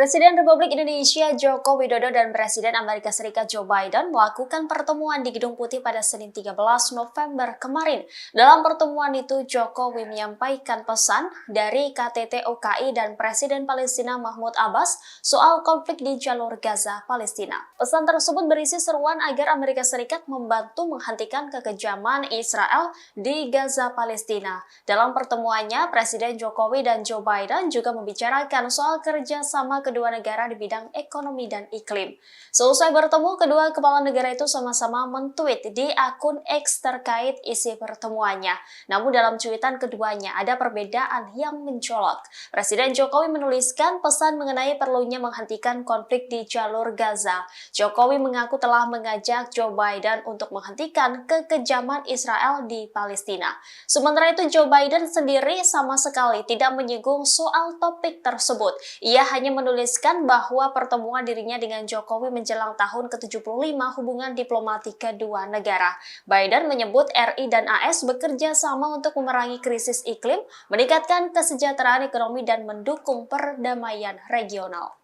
Presiden Republik Indonesia Joko Widodo dan Presiden Amerika Serikat Joe Biden melakukan pertemuan di Gedung Putih pada Senin 13 November kemarin. Dalam pertemuan itu, Jokowi menyampaikan pesan dari KTT OKI dan Presiden Palestina Mahmud Abbas soal konflik di jalur Gaza, Palestina. Pesan tersebut berisi seruan agar Amerika Serikat membantu menghentikan kekejaman Israel di Gaza, Palestina. Dalam pertemuannya, Presiden Jokowi dan Joe Biden juga membicarakan soal kerjasama kedua negara di bidang ekonomi dan iklim. Selesai bertemu, kedua kepala negara itu sama-sama men-tweet di akun X terkait isi pertemuannya. Namun dalam cuitan keduanya ada perbedaan yang mencolok. Presiden Jokowi menuliskan pesan mengenai perlunya menghentikan konflik di jalur Gaza. Jokowi mengaku telah mengajak Joe Biden untuk menghentikan kekejaman Israel di Palestina. Sementara itu, Joe Biden sendiri sama sekali tidak menyinggung soal topik tersebut. Ia hanya menuliskan bahwa pertemuan dirinya dengan Jokowi menjelang tahun ke-75 hubungan diplomatik kedua negara. Biden menyebut RI dan AS bekerja sama untuk memerangi krisis iklim, meningkatkan kesejahteraan ekonomi dan mendukung perdamaian regional.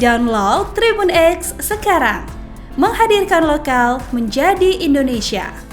Download Tribun X sekarang, menghadirkan lokal menjadi Indonesia.